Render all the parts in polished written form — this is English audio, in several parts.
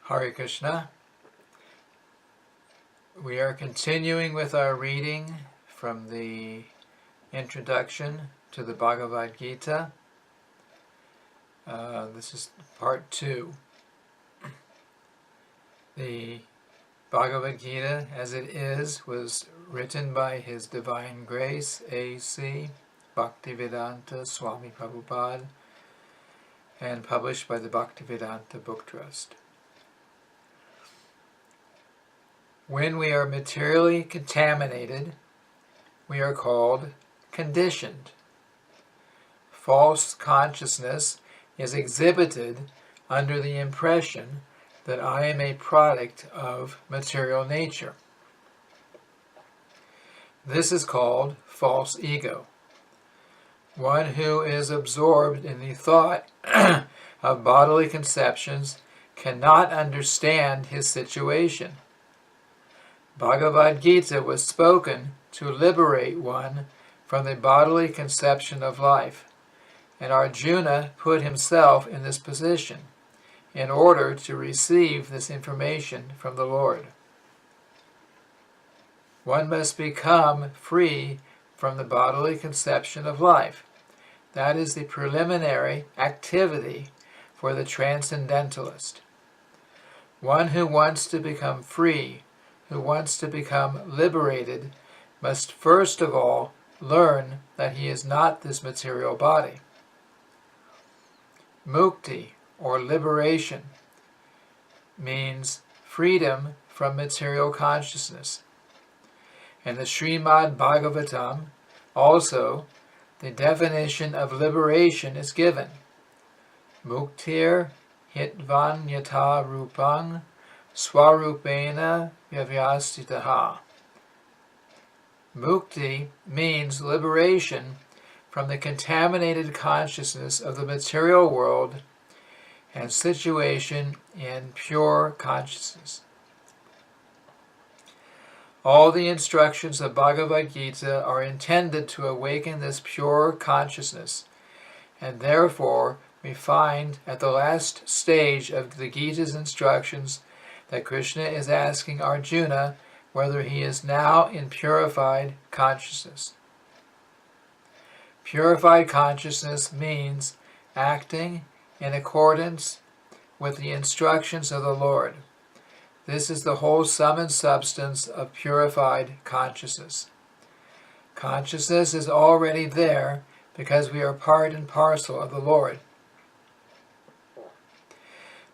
Hare Krishna. We are continuing with our reading from the introduction to the Bhagavad Gita. This is part 2. The Bhagavad Gita, as it is, was written by His Divine Grace, A.C. Bhaktivedanta Swami Prabhupada, and published by the Bhaktivedanta Book Trust. When we are materially contaminated, we are called conditioned. False consciousness is exhibited under the impression that I am a product of material nature. This is called false ego. One who is absorbed in the thought of bodily conceptions cannot understand his situation. Bhagavad Gita was spoken to liberate one from the bodily conception of life, and Arjuna put himself in this position in order to receive this information from the Lord. One must become free from the bodily conception of life. That is the preliminary activity for the transcendentalist. One who wants to become free, who wants to become liberated, must first of all learn that he is not this material body. Mukti, or liberation, means freedom from material consciousness. In the Srimad Bhagavatam, also, the definition of liberation is given. Muktir hitvan yata rupang swarupena vyavastitaha. Mukti means liberation from the contaminated consciousness of the material world and situation in pure consciousness. All the instructions of Bhagavad Gita are intended to awaken this pure consciousness, and therefore we find at the last stage of the Gita's instructions that Krishna is asking Arjuna whether he is now in purified consciousness. Purified consciousness means acting in accordance with the instructions of the Lord. This is the whole sum and substance of purified consciousness. Consciousness is already there because we are part and parcel of the Lord.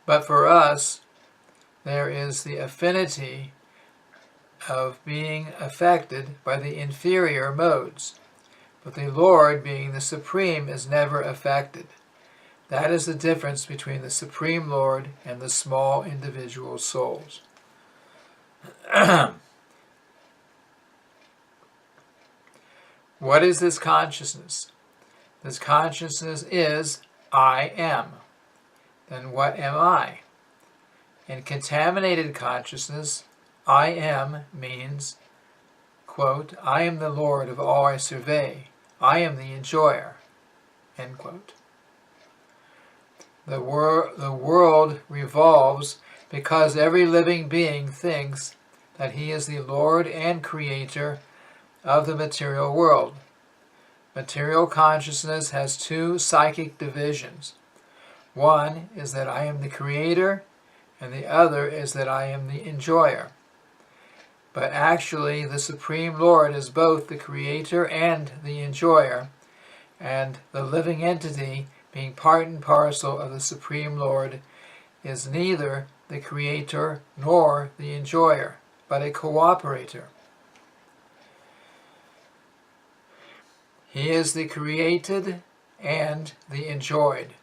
But for us, there is the affinity of being affected by the inferior modes. But the Lord, being the Supreme, is never affected. That is the difference between the Supreme Lord and the small individual souls. What is this consciousness? This consciousness is I am. Then what am I? In contaminated consciousness, I am means, quote, I am the Lord of all I survey. I am the enjoyer, end quote. The world revolves because every living being thinks that he is the Lord and Creator of the material world. Material consciousness has two psychic divisions. One is that I am the Creator, and the other is that I am the enjoyer. But actually, the Supreme Lord is both the Creator and the enjoyer, and the living entity, being part and parcel of the Supreme Lord, is neither the Creator nor the enjoyer, but a cooperator. He is the created and the enjoyed.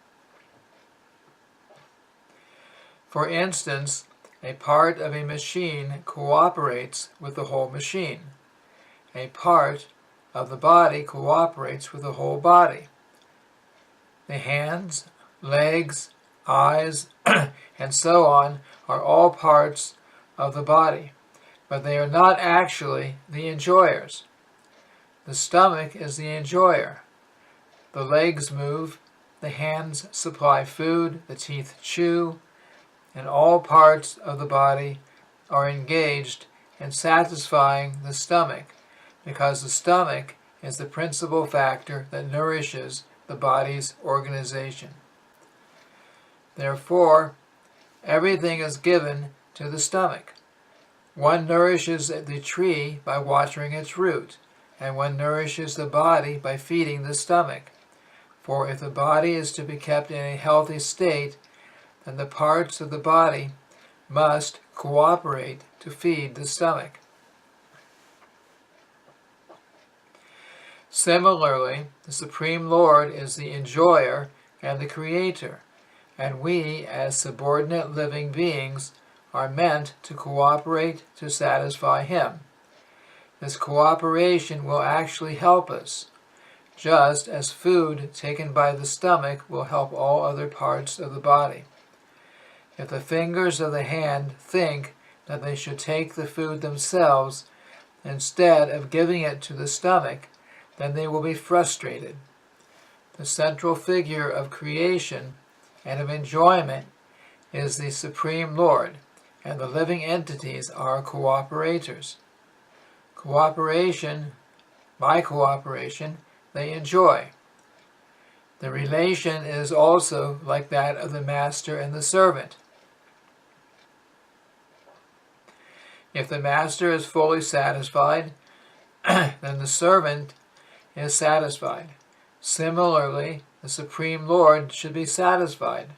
For instance, a part of a machine cooperates with the whole machine. A part of the body cooperates with the whole body. The hands, legs, eyes, and so on are all parts of the body, but they are not actually the enjoyers. The stomach is the enjoyer. The legs move, the hands supply food, the teeth chew, and all parts of the body are engaged in satisfying the stomach, because the stomach is the principal factor that nourishes the body's organization. Therefore, everything is given to the stomach. One nourishes the tree by watering its root, and one nourishes the body by feeding the stomach. For if the body is to be kept in a healthy state, then the parts of the body must cooperate to feed the stomach. Similarly, the Supreme Lord is the enjoyer and the creator, and we, as subordinate living beings, are meant to cooperate to satisfy him. This cooperation will actually help us, just as food taken by the stomach will help all other parts of the body. If the fingers of the hand think that they should take the food themselves instead of giving it to the stomach, then they will be frustrated. The central figure of creation and of enjoyment is the Supreme Lord, and the living entities are cooperators. By cooperation, they enjoy. The relation is also like that of the master and the servant. If the master is fully satisfied, then the servant is satisfied. Similarly, the Supreme Lord should be satisfied.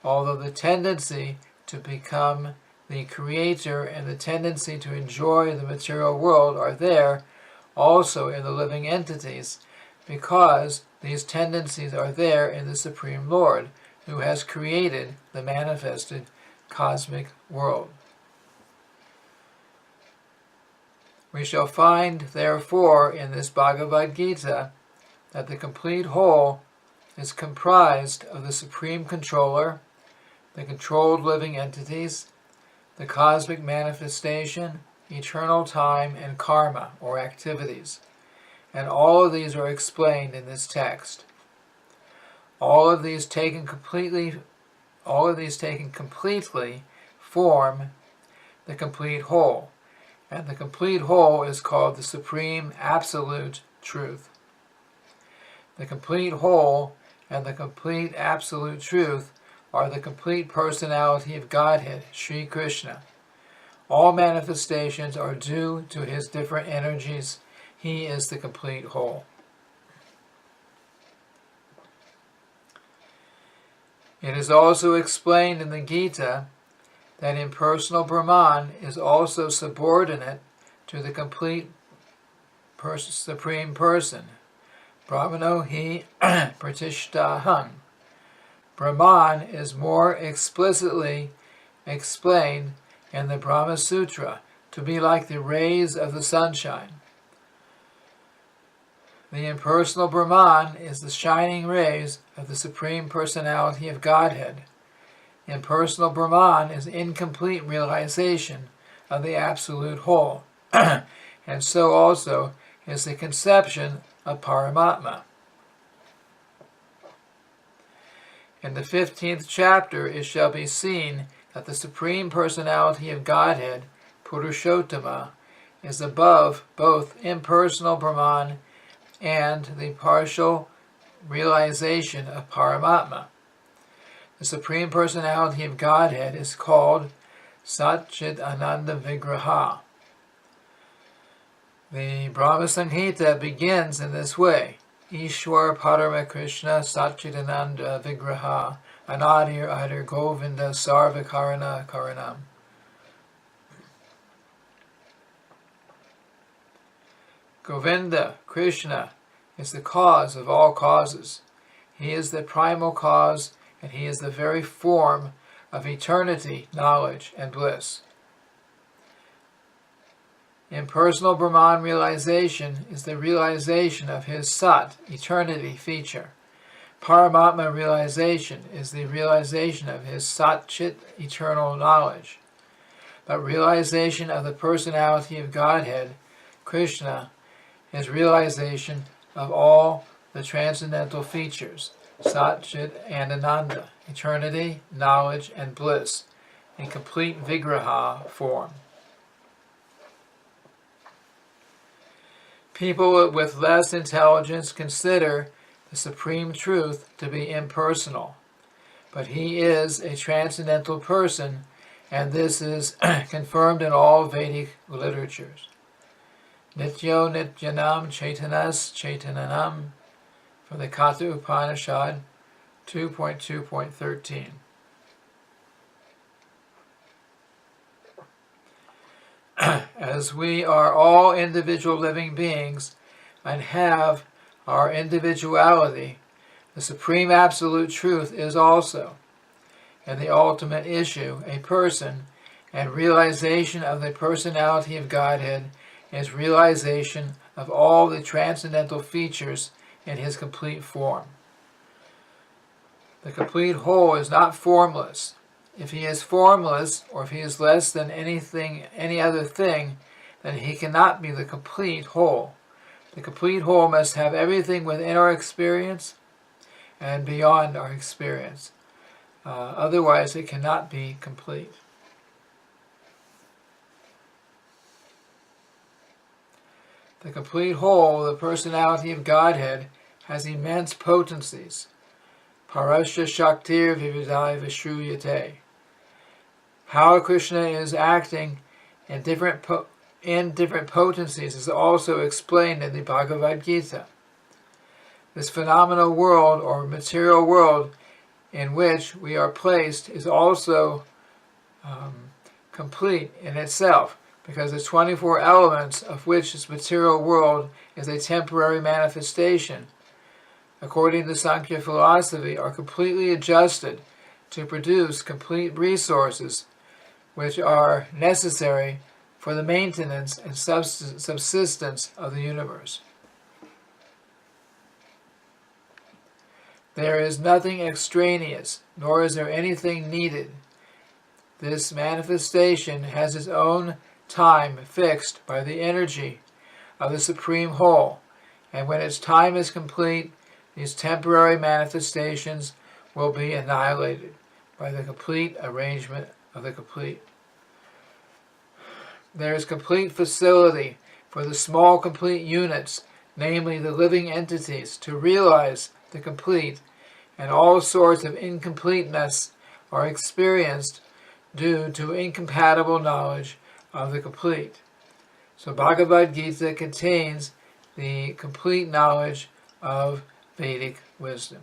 Although the tendency to become the creator and the tendency to enjoy the material world are there also in the living entities, because these tendencies are there in the Supreme Lord, who has created the manifested cosmic world. We shall find, therefore, in this Bhagavad Gita that the complete whole is comprised of the Supreme Controller, the controlled living entities, the cosmic manifestation, eternal time, and karma, or activities. And all of these are explained in this text. All of these taken completely form the complete whole. And the complete whole is called the Supreme Absolute Truth. The complete whole and the complete Absolute Truth are the complete personality of Godhead, Sri Krishna. All manifestations are due to his different energies. He is the complete whole. It is also explained in the Gita that impersonal Brahman is also subordinate to the complete Supreme Person. Brahmano hi pratishtaham. Brahman is more explicitly explained in the Brahma Sutra to be like the rays of the sunshine. The impersonal Brahman is the shining rays of the Supreme Personality of Godhead. Impersonal Brahman is incomplete realization of the Absolute Whole, and so also is the conception of Paramatma. In the 15th chapter, it shall be seen that the Supreme Personality of Godhead, Purushottama, is above both impersonal Brahman and the partial realization of Paramatma. The Supreme Personality of Godhead is called Sat-Chit Ananda Vigraha. The Brahma Samhita begins in this way: Ishwar Parama Krishna Sat-Chit-Ananda Vigraha Anadir Adir Govinda Sarvakarana Karanam. Govinda, Krishna, is the cause of all causes. He is the primal cause, and he is the very form of eternity, knowledge, and bliss. Impersonal Brahman realization is the realization of his Sat, eternity feature. Paramatma realization is the realization of his Sat-Chit, eternal knowledge. But realization of the personality of Godhead, Krishna, is realization of all the transcendental features, Sat, Chit, and Ananda, eternity, knowledge, and bliss, in complete Vigraha form. People with less intelligence consider the Supreme Truth to be impersonal, but he is a transcendental person, and this is confirmed in all Vedic literatures. Nityo Nityanam Chaitanas Chaitananam, from the Katha Upanishad 2.2.13. As we are all individual living beings and have our individuality, the Supreme Absolute Truth is also, and the ultimate issue, a person, and realization of the personality of Godhead is realization of all the transcendental features in his complete form. The complete whole is not formless. If he is formless, or if he is less than any other thing, then he cannot be the complete whole. The complete whole must have everything within our experience and beyond our experience. Otherwise, it cannot be complete. The complete whole, the personality of Godhead, has immense potencies. Parasya Shaktir Vividai Vishruyate. How Krishna is acting in different potencies is also explained in the Bhagavad Gita. This phenomenal world, or material world, in which we are placed is also complete in itself, because the 24 elements of which this material world is a temporary manifestation, according to Sankhya philosophy, are completely adjusted to produce complete resources which are necessary for the maintenance and subsistence of the universe. There is nothing extraneous, nor is there anything needed. This manifestation has its own time fixed by the energy of the Supreme Whole, and when its time is complete, these temporary manifestations will be annihilated by the complete arrangement of the complete. There is complete facility for the small complete units, namely the living entities, to realize the complete, and all sorts of incompleteness are experienced due to incompatible knowledge of the complete. So Bhagavad Gita contains the complete knowledge of Vedic wisdom.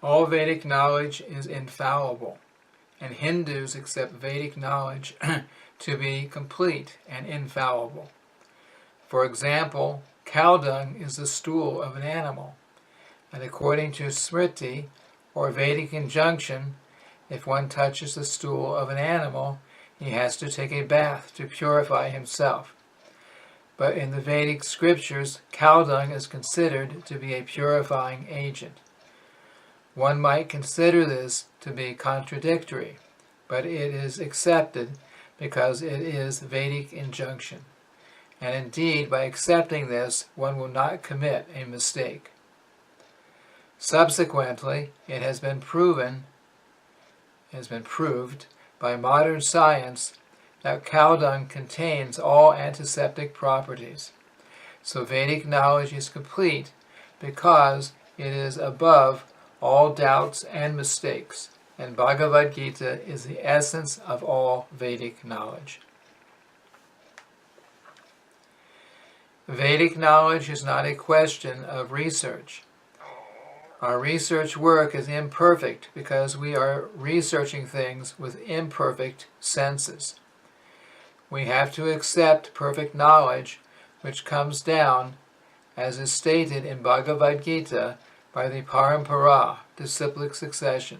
All Vedic knowledge is infallible, and Hindus accept Vedic knowledge to be complete and infallible. For example, cow dung is the stool of an animal, and according to Smriti, or Vedic injunction, if one touches the stool of an animal, he has to take a bath to purify himself. But in the Vedic scriptures, cow dung is considered to be a purifying agent. One might consider this to be contradictory, but it is accepted because it is Vedic injunction. And indeed, by accepting this, one will not commit a mistake. Subsequently, it has been proved by modern science that cow dung contains all antiseptic properties. So Vedic knowledge is complete because it is above all doubts and mistakes, and Bhagavad Gita is the essence of all Vedic knowledge. Vedic knowledge is not a question of research. Our research work is imperfect because we are researching things with imperfect senses. We have to accept perfect knowledge, which comes down, as is stated in Bhagavad Gita, by the Parampara, disciplic succession.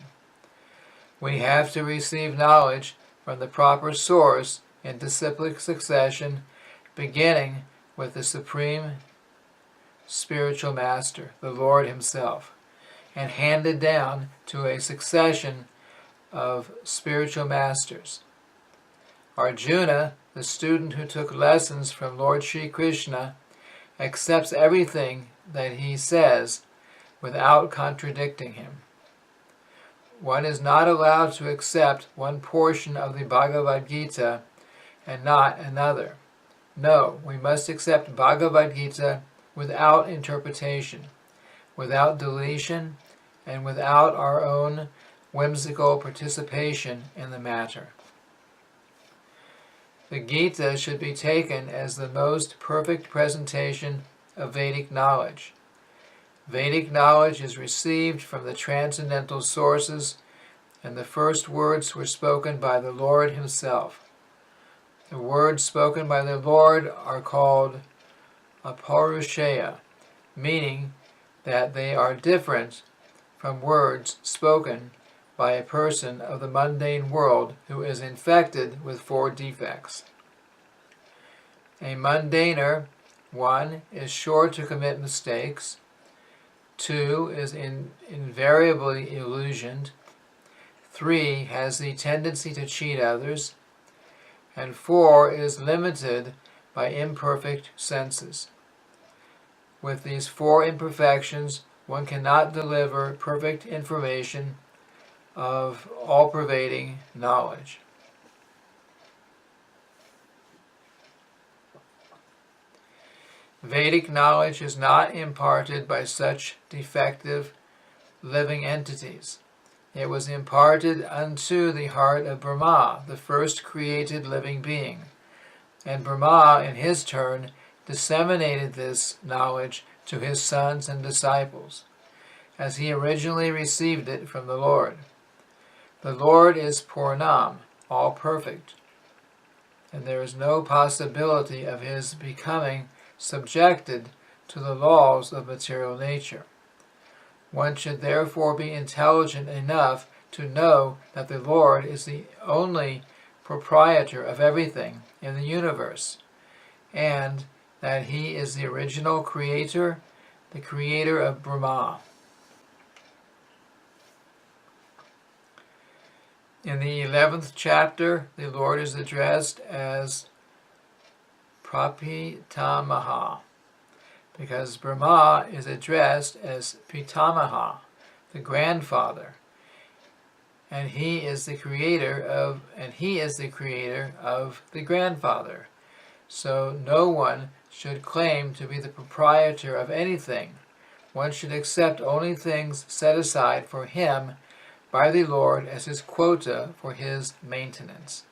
We have to receive knowledge from the proper source in disciplic succession, beginning with the Supreme Spiritual Master, the Lord Himself, and handed down to a succession of spiritual masters. Arjuna, the student who took lessons from Lord Sri Krishna, accepts everything that he says without contradicting him. one is not allowed to accept one portion of the Bhagavad Gita and not another. No, we must accept Bhagavad Gita without interpretation, without deletion, and without our own whimsical participation in the matter. The Gita should be taken as the most perfect presentation of Vedic knowledge. Vedic knowledge is received from the transcendental sources, and the first words were spoken by the Lord himself. The words spoken by the Lord are called Aparushaya, meaning that they are different from words spoken by a person of the mundane world who is infected with 4 defects. A mundaner, 1, is sure to commit mistakes, 2, is invariably illusioned, 3, has the tendency to cheat others, and 4, is limited by imperfect senses. With these 4 imperfections, one cannot deliver perfect information of all-pervading knowledge. Vedic knowledge is not imparted by such defective living entities. It was imparted unto the heart of Brahma, the first created living being, and Brahma, in his turn, disseminated this knowledge to his sons and disciples, as he originally received it from the Lord. The Lord is Purnam, all perfect, and there is no possibility of his becoming subjected to the laws of material nature. One should therefore be intelligent enough to know that the Lord is the only proprietor of everything in the universe, and that he is the original creator, the creator of Brahma. In the 11th chapter, the Lord is addressed as Prapitamaha, because Brahma is addressed as Pitamaha, the grandfather, and he is the creator of the grandfather. So no one should claim to be the proprietor of anything. One should accept only things set aside for him by the Lord as his quota for his maintenance.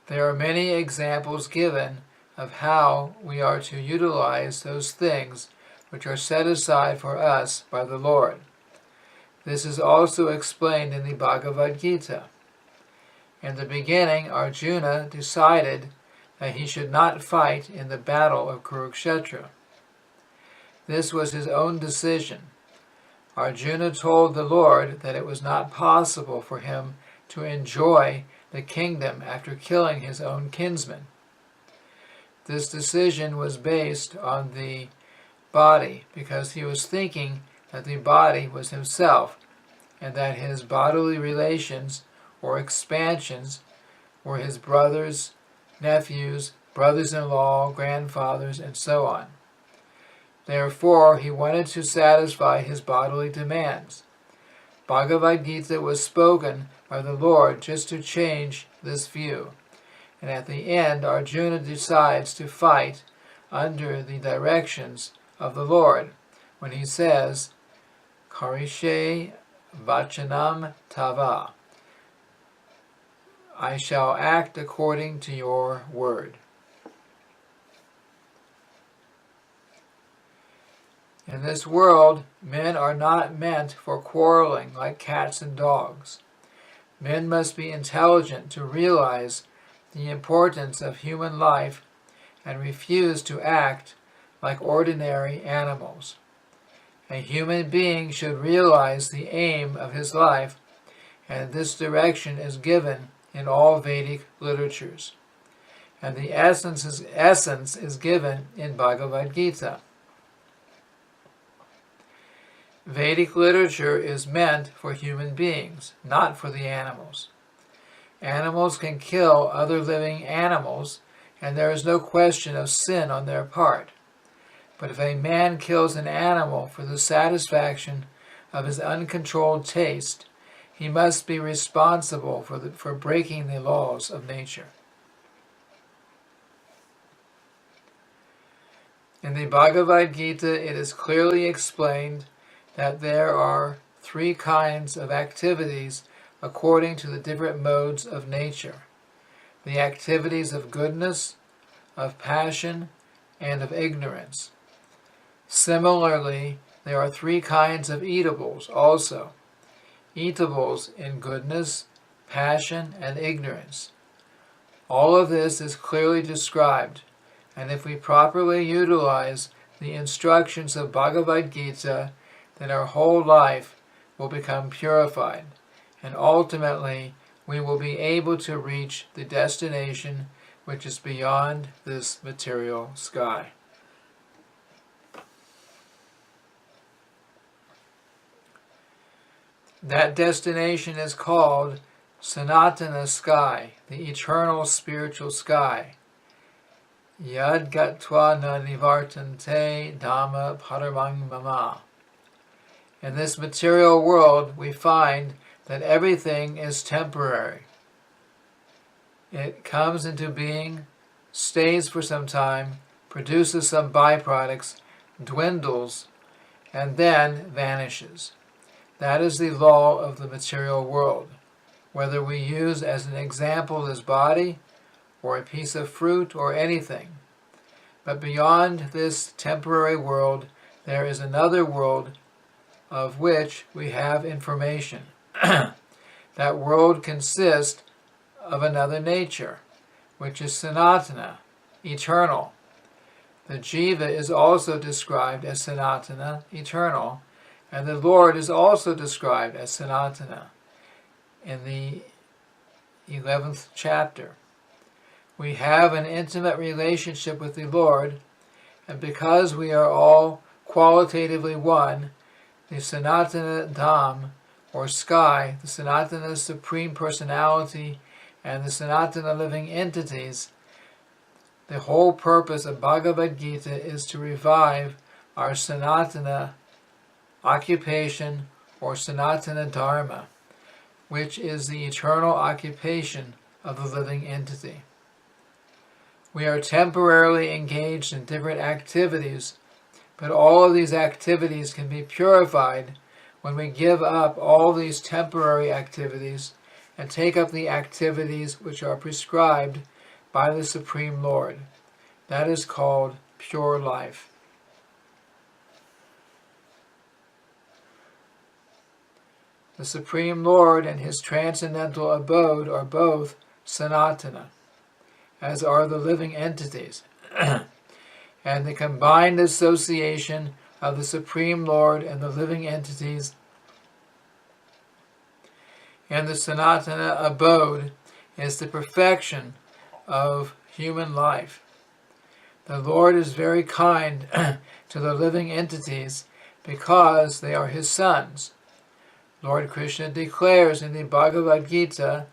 There are many examples given of how we are to utilize those things which are set aside for us by the Lord. This is also explained in the Bhagavad Gita. In the beginning, Arjuna decided that he should not fight in the battle of Kurukshetra. This was his own decision. Arjuna told the Lord that it was not possible for him to enjoy the kingdom after killing his own kinsman. This decision was based on the body, because he was thinking that the body was himself, and that his bodily relations or expansions were his brothers, nephews, brothers-in-law, grandfathers, and so on. Therefore, he wanted to satisfy his bodily demands. Bhagavad Gita was spoken by the Lord just to change this view. And at the end, Arjuna decides to fight under the directions of the Lord when he says, Karishe Vachanam Tava, I shall act according to your word. In this world, men are not meant for quarreling like cats and dogs. Men must be intelligent to realize the importance of human life and refuse to act like ordinary animals. A human being should realize the aim of his life, and this direction is given in all Vedic literatures. And the essence is given in Bhagavad Gita. Vedic literature is meant for human beings, not for the animals. Animals can kill other living animals, and there is no question of sin on their part. But if a man kills an animal for the satisfaction of his uncontrolled taste, he must be responsible for breaking the laws of nature. In the Bhagavad Gita, it is clearly explained that there are 3 kinds of activities according to the different modes of nature: the activities of goodness, of passion, and of ignorance. Similarly, there are 3 kinds of eatables also: eatables in goodness, passion, and ignorance. All of this is clearly described, and if we properly utilize the instructions of Bhagavad Gita, then our whole life will become purified, and ultimately we will be able to reach the destination which is beyond this material sky. That destination is called Sanatana sky, the eternal spiritual sky. Yad gatva na nivartante dhamma paramang mama. In this material world, we find that everything is temporary. It comes into being, stays for some time, produces some byproducts, dwindles, and then vanishes. That is the law of the material world. Whether we use as an example this body, or a piece of fruit, or anything. But beyond this temporary world, there is another world of which we have information. That world consists of another nature, which is Sanatana, eternal. The Jiva is also described as Sanatana, eternal, and the Lord is also described as Sanatana in the 11th chapter. We have an intimate relationship with the Lord, and because we are all qualitatively one, the Sanatana Dham, or sky, the Sanatana Supreme Personality, and the Sanatana living entities, the whole purpose of Bhagavad Gita is to revive our Sanatana occupation, or Sanatana Dharma, which is the eternal occupation of the living entity. We are temporarily engaged in different activities, but all of these activities can be purified when we give up all these temporary activities and take up the activities which are prescribed by the Supreme Lord. That is called pure life. The Supreme Lord and his transcendental abode are both Sanatana, as are the living entities. And the combined association of the Supreme Lord and the living entities and the Sanatana abode is the perfection of human life. The Lord is very kind to the living entities because they are his sons. Lord Krishna declares in the Bhagavad Gita,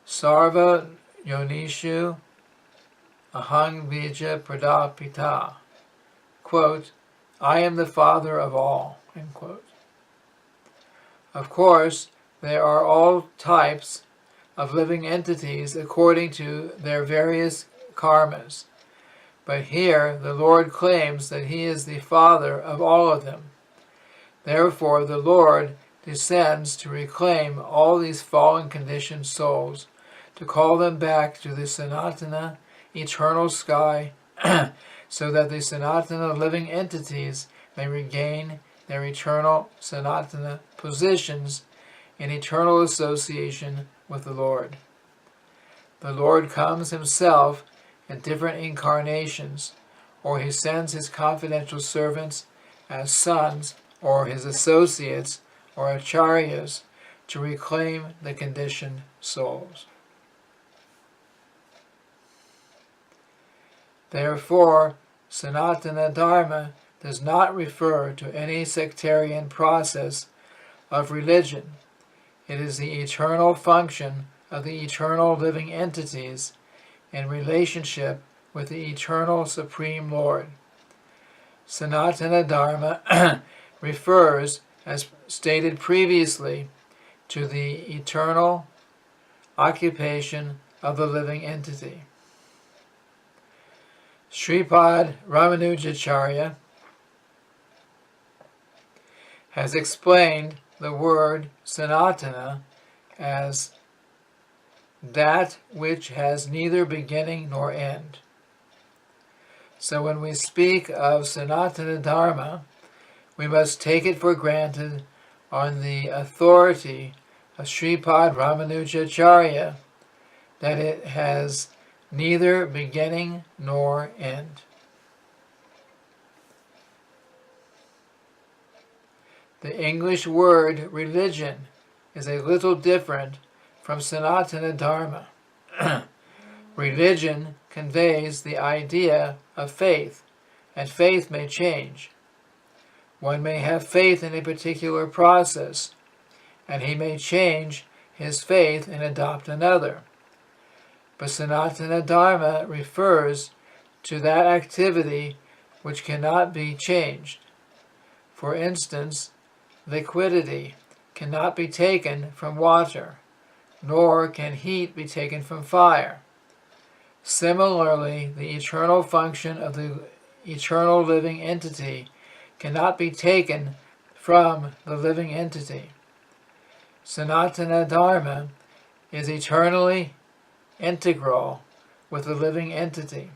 Sarva Yonishu Ahang Bija Pradapita, quote, I am the father of all, end quote. Of course, there are all types of living entities according to their various karmas. But here, the Lord claims that he is the father of all of them. Therefore, the Lord descends to reclaim all these fallen conditioned souls, to call them back to the Sanatana, eternal sky, so that the Sanatana living entities may regain their eternal Sanatana positions in eternal association with the Lord. The Lord comes himself in different incarnations, or he sends his confidential servants as sons, or his associates, or acharyas, to reclaim the conditioned souls. Therefore, Sanatana Dharma does not refer to any sectarian process of religion. It is the eternal function of the eternal living entities in relationship with the eternal Supreme Lord. Sanatana Dharma refers as stated previously, to the eternal occupation of the living entity. Sripad Ramanujacharya has explained the word Sanatana as that which has neither beginning nor end. So when we speak of Sanatana Dharma, we must take it for granted on the authority of Sripad Ramanujacharya that it has neither beginning nor end. The English word religion is a little different from Sanatana Dharma. Religion conveys the idea of faith, and faith may change. One may have faith in a particular process, and he may change his faith and adopt another. But Sanatana Dharma refers to that activity which cannot be changed. For instance, liquidity cannot be taken from water, nor can heat be taken from fire. Similarly, the eternal function of the eternal living entity cannot be taken from the living entity. Sanatana Dharma is eternally integral with the living entity.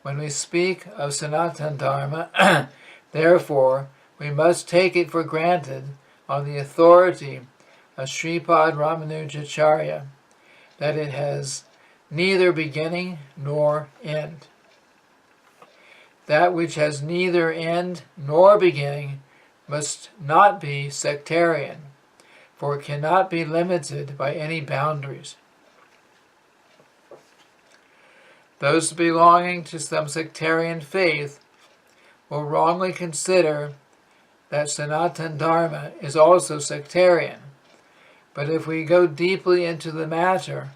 When we speak of Sanatana Dharma, therefore, we must take it for granted on the authority of Sripad Ramanujacharya that it has neither beginning nor end. That which has neither end nor beginning must not be sectarian, for it cannot be limited by any boundaries. Those belonging to some sectarian faith will wrongly consider that Sanatana Dharma is also sectarian. But if we go deeply into the matter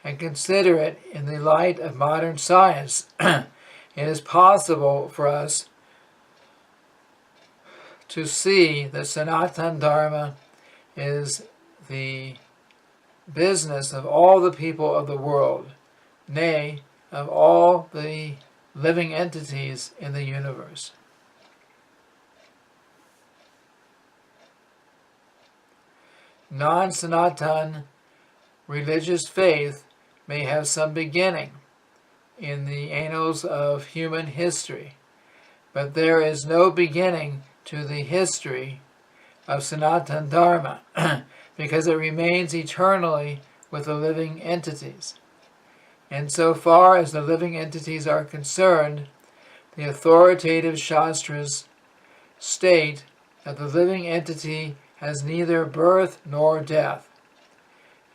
and consider it in the light of modern science, it is possible for us to see that Sanatana Dharma is the business of all the people of the world, nay, of all the living entities in the universe. Non-Sanatan religious faith may have some beginning in the annals of human history, but there is no beginning to the history of Sanatana Dharma because it remains eternally with the living entities. Insofar as the living entities are concerned, the authoritative Shastras state that the living entity has neither birth nor death.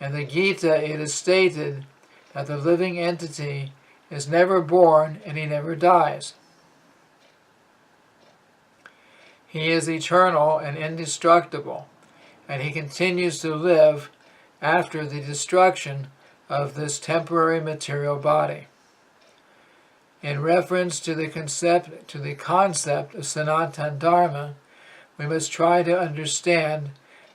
In the Gita it is stated that the living entity is never born and he never dies. He is eternal and indestructible, and he continues to live after the destruction of this temporary material body. In reference to the concept of Sanatana Dharma, we must try to understand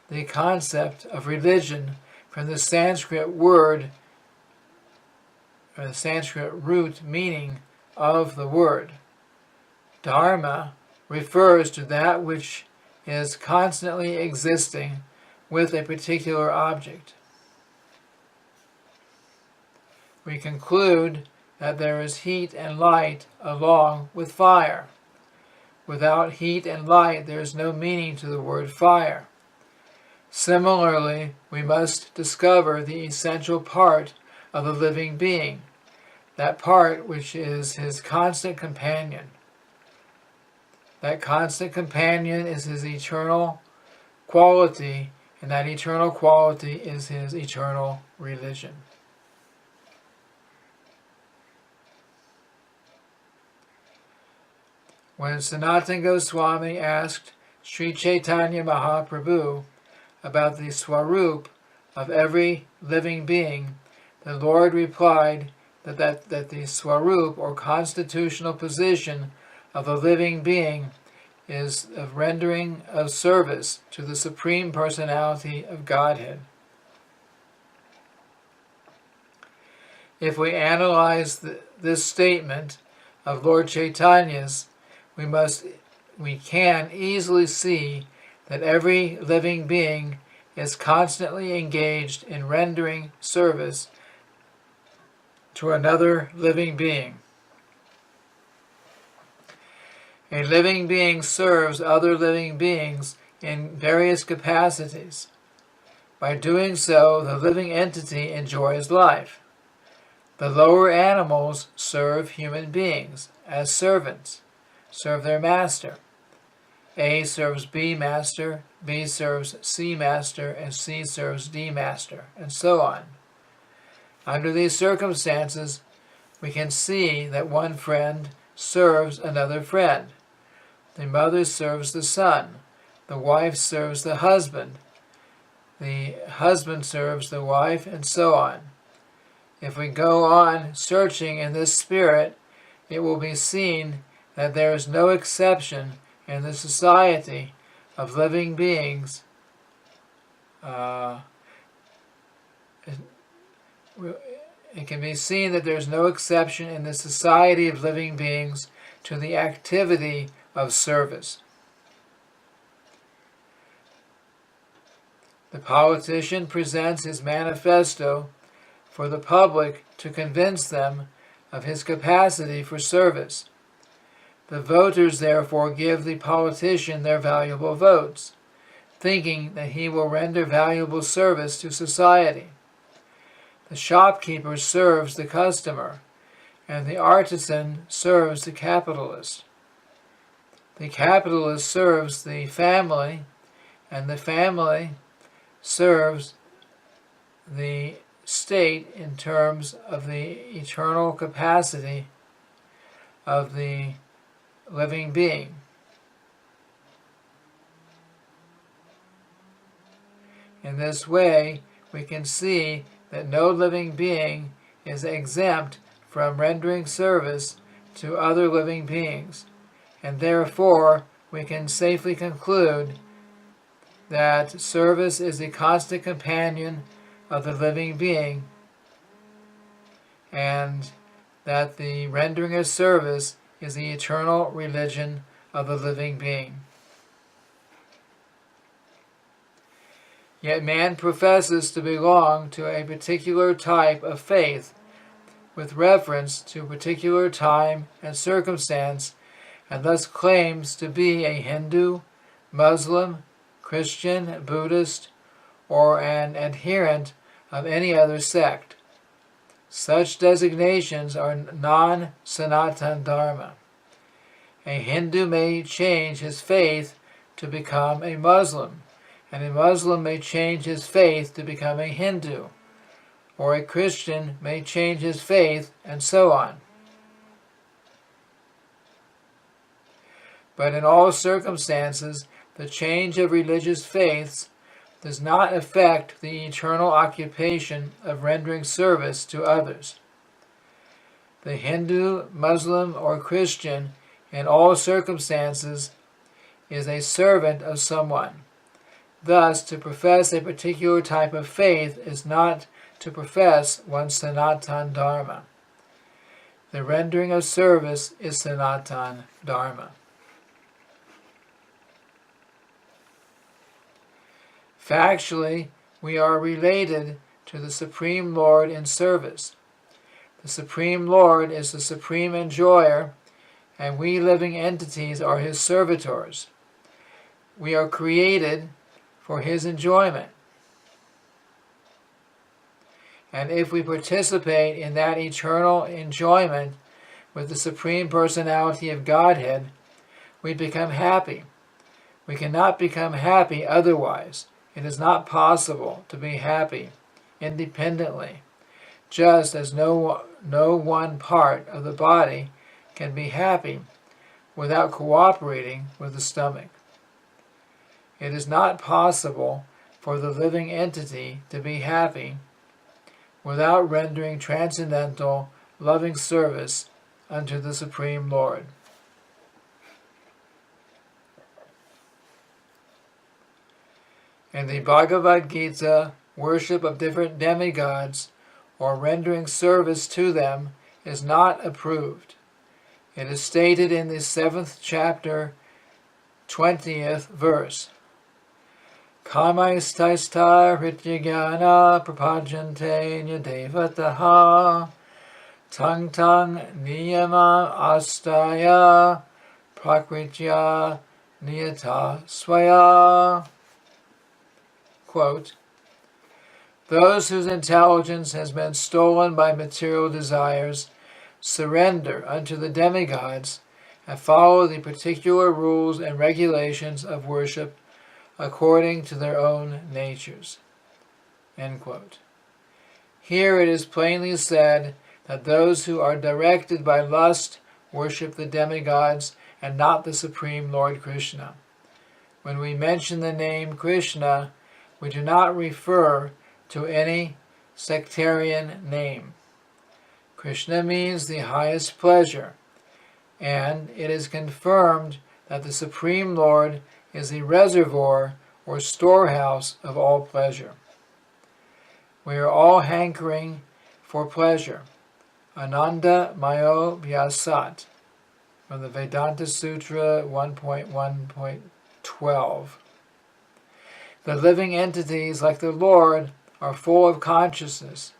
the concept of religion from the Sanskrit word, or the Sanskrit root meaning of the word. Dharma refers to that which is constantly existing with a particular object. We conclude that there is heat and light along with fire. Without heat and light, there is no meaning to the word fire. Similarly, we must discover the essential part of the living being, that part which is his constant companion. That constant companion is his eternal quality, and that eternal quality is his eternal religion. When Sanatana Goswami asked Sri Chaitanya Mahaprabhu about the Swarup of every living being, the Lord replied that the Swarup, or constitutional position, of a living being is of rendering of service to the Supreme Personality of Godhead. If we analyze this statement of Lord Chaitanya's, we can easily see that every living being is constantly engaged in rendering service to another living being. A living being serves other living beings in various capacities. By doing so, the living entity enjoys life. The lower animals serve human beings as servants, serve their master. A serves B master, B serves C master, and C serves D master, and so on. Under these circumstances, we can see that one friend serves another friend. The mother serves the son, the wife serves the husband serves the wife, and so on. If we go on searching in this spirit, it will be seen that there is no exception in the society of living beings. It can be seen that there is no exception in the society of living beings to the activity of service. The politician presents his manifesto for the public to convince them of his capacity for service. The voters therefore give the politician their valuable votes, thinking that he will render valuable service to society. The shopkeeper serves the customer, and the artisan serves the capitalist. The capitalist serves the family, and the family serves the state in terms of the eternal capacity of the living being. In this way, we can see that no living being is exempt from rendering service to other living beings, and therefore we can safely conclude that service is the constant companion of the living being, and that the rendering of service is the eternal religion of the living being. Yet man professes to belong to a particular type of faith with reference to a particular time and circumstance, and thus claims to be a Hindu, Muslim, Christian, Buddhist, or an adherent of any other sect. Such designations are non-Sanatana Dharma. A Hindu may change his faith to become a Muslim, and a Muslim may change his faith to become a Hindu, or a Christian may change his faith, and so on. But in all circumstances, the change of religious faiths does not affect the eternal occupation of rendering service to others. The Hindu, Muslim, or Christian, in all circumstances, is a servant of someone. Thus, to profess a particular type of faith is not to profess one's Sanatana Dharma. The rendering of service is Sanatana Dharma. Factually, we are related to the Supreme Lord in service. The Supreme Lord is the supreme enjoyer, and we living entities are his servitors. We are created for his enjoyment. And if we participate in that eternal enjoyment with the Supreme Personality of Godhead, we become happy. We cannot become happy otherwise. It is not possible to be happy independently, just as no one part of the body can be happy without cooperating with the stomach. It is not possible for the living entity to be happy without rendering transcendental, loving service unto the Supreme Lord. In the Bhagavad Gita, worship of different demigods or rendering service to them is not approved. It is stated in the 7th chapter, 20th verse. Kamaistaista hrityagana prapajante nyadevataha tang tang niyama astaya prakritya niyata swaya. Quote, those whose intelligence has been stolen by material desires surrender unto the demigods and follow the particular rules and regulations of worship according to their own natures. End quote. Here it is plainly said that those who are directed by lust worship the demigods and not the Supreme Lord Krishna. When we mention the name Krishna, we do not refer to any sectarian name. Krishna means the highest pleasure, and it is confirmed that the Supreme Lord is the reservoir or storehouse of all pleasure. We are all hankering for pleasure. Ananda Mayo Vyasat, from the Vedanta Sutra 1.1.12. The living entities, like the Lord, are full of consciousness,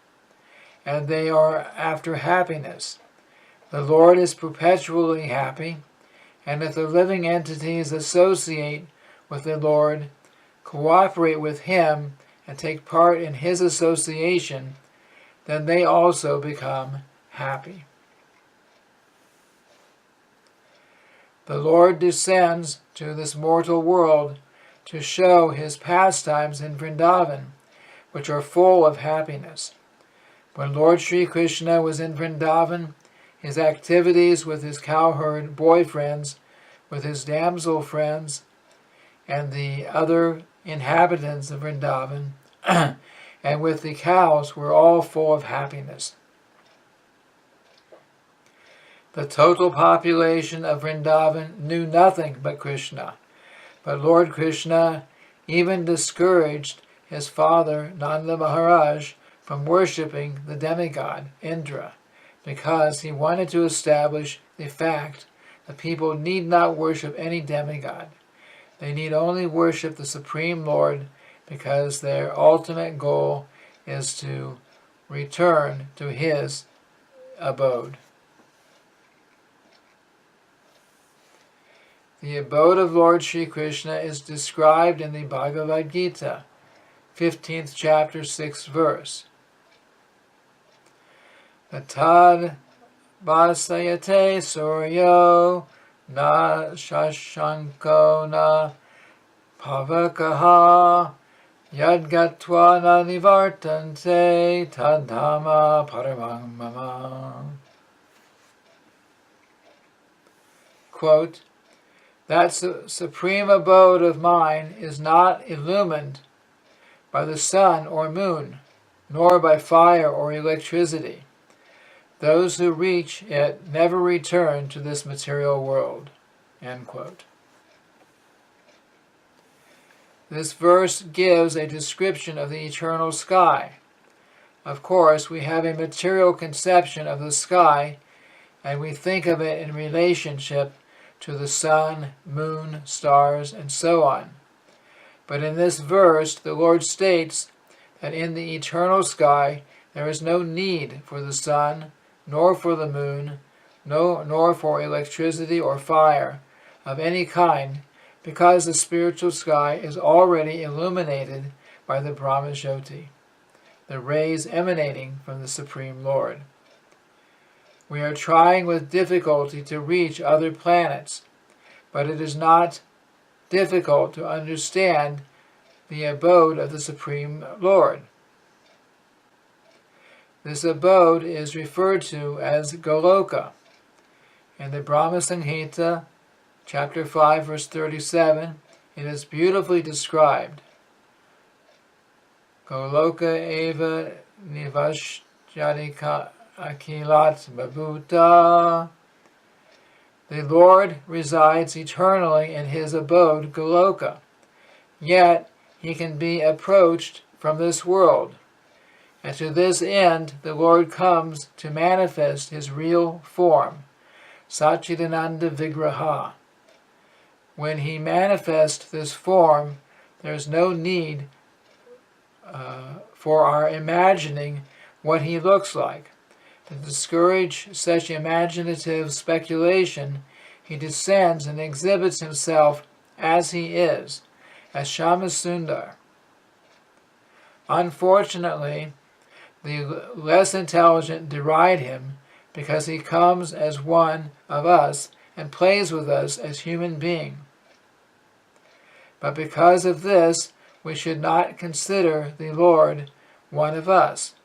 and they are after happiness. The Lord is perpetually happy, and if the living entities associate with the Lord, cooperate with Him, and take part in His association, then they also become happy. The Lord descends to this mortal world to show His pastimes in Vrindavan, which are full of happiness. When Lord Sri Krishna was in Vrindavan, his activities with his cowherd boyfriends, with his damsel friends, and the other inhabitants of Vrindavan, and with the cows were all full of happiness. The total population of Vrindavan knew nothing but Krishna, but Lord Krishna even discouraged his father Nanda Maharaj from worshipping the demigod Indra, because he wanted to establish the fact that people need not worship any demigod. They need only worship the Supreme Lord, because their ultimate goal is to return to His abode. The abode of Lord Sri Krishna is described in the Bhagavad Gita, 15th chapter, 6th verse. Tad vasayate suryo na shashanko na pavakaha yadgatva na nivartante tadhama paramam mama. Quote, that supreme abode of mine is not illumined by the sun or moon, nor by fire or electricity. Those who reach it never return to this material world. End quote. This verse gives a description of the eternal sky. Of course, we have a material conception of the sky, and we think of it in relationship to the sun, moon, stars, and so on. But in this verse, the Lord states that in the eternal sky there is no need for the sun, nor for the moon, nor for electricity or fire of any kind, because the spiritual sky is already illuminated by the Brahmajyoti, the rays emanating from the Supreme Lord. We are trying with difficulty to reach other planets, but it is not difficult to understand the abode of the Supreme Lord. This abode is referred to as Goloka. In the Brahma Samhita, chapter 5, verse 37, it is beautifully described. Goloka eva nivashyadika akilat babhuta. The Lord resides eternally in His abode, Goloka. Yet he can be approached from this world. And to this end, the Lord comes to manifest his real form, Satchidananda Vigraha. When he manifests this form, there is no need for our imagining what he looks like. To discourage such imaginative speculation, he descends and exhibits himself as he is, as Shyamasundar. Unfortunately, the less intelligent deride him because he comes as one of us and plays with us as human beings. But because of this, we should not consider the Lord one of us.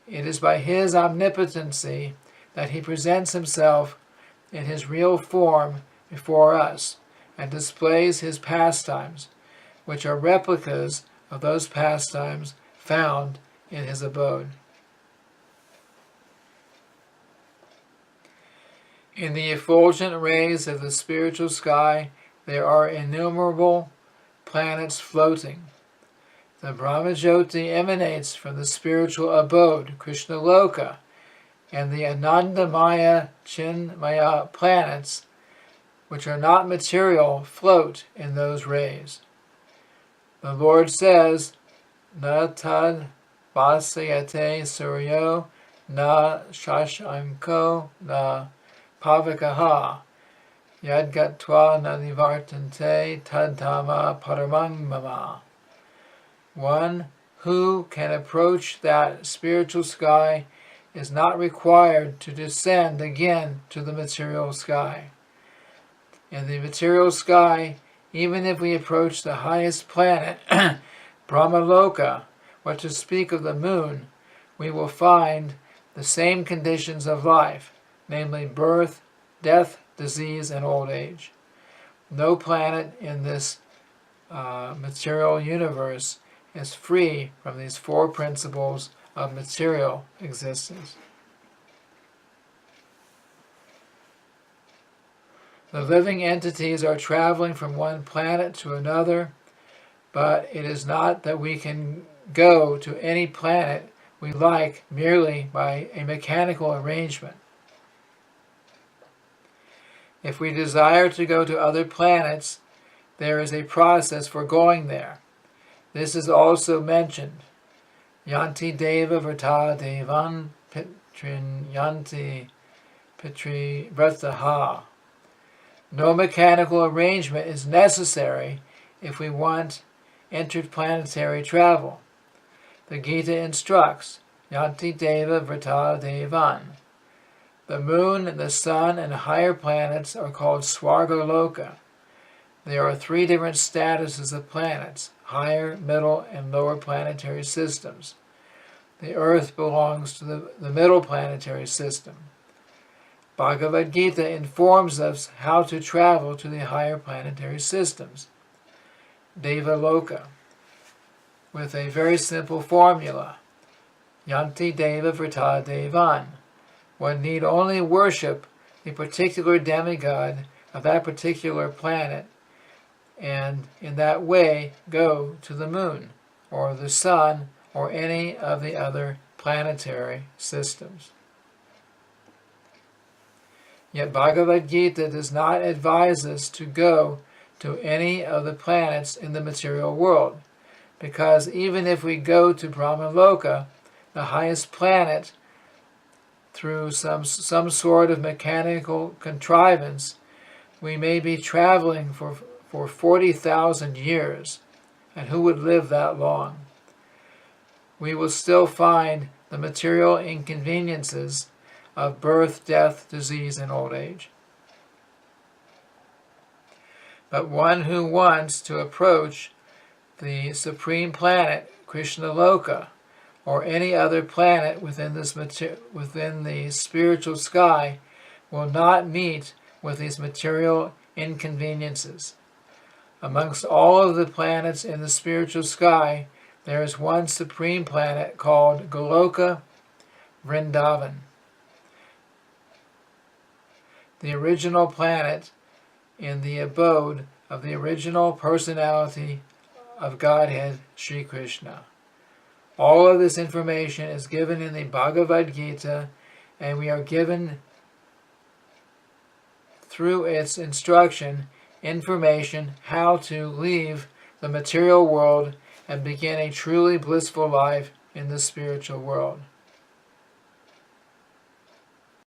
It is by his omnipotency that he presents himself in his real form before us and displays his pastimes, which are replicas of those pastimes found in his abode. In the effulgent rays of the spiritual sky, there are innumerable planets floating. The Brahmajyoti emanates from the spiritual abode, Krishnaloka, and the Anandamaya Chinmaya planets, which are not material, float in those rays. The Lord says, Na tad vasayate suryo, na shashanko, na pavakaha, yadgatva na nivartante tadtama paramang mama. One who can approach that spiritual sky is not required to descend again to the material sky. In the material sky, even if we approach the highest planet, Brahmaloka, or to speak of the moon, we will find the same conditions of life, namely birth, death, disease, and old age. No planet in this material universe is free from these four principles of material existence. The living entities are traveling from one planet to another, but it is not that we can go to any planet we like merely by a mechanical arrangement. If we desire to go to other planets, there is a process for going there. This is also mentioned. Yanti Deva Vrata Devan Pitrin Yanti Pitri Vrataha. No mechanical arrangement is necessary if we want interplanetary travel. The Gita instructs, Yanti Deva Vrata Devan. The moon, the sun, and higher planets are called Swargaloka. There are three different statuses of planets, higher, middle, and lower planetary systems. The Earth belongs to the middle planetary system. Bhagavad Gita informs us how to travel to the higher planetary systems, Devaloka, with a very simple formula, Yanti Deva Vrata Devan. One need only worship the particular demigod of that particular planet, and in that way go to the moon, or the sun, or any of the other planetary systems. Yet Bhagavad Gita does not advise us to go to any of the planets in the material world, because even if we go to Brahmaloka, the highest planet, through some sort of mechanical contrivance, we may be traveling for 40,000 years, and who would live that long? We will still find the material inconveniences of birth, death, disease, and old age. But one who wants to approach the supreme planet, Krishnaloka, or any other planet within the spiritual sky, will not meet with these material inconveniences. Amongst all of the planets in the spiritual sky, there is one supreme planet called Goloka Vrindavan. The original planet in the abode of the original personality of Godhead Sri Krishna. All of this information is given in the Bhagavad Gita, and we are given through its instruction information how to leave the material world and begin a truly blissful life in the spiritual world.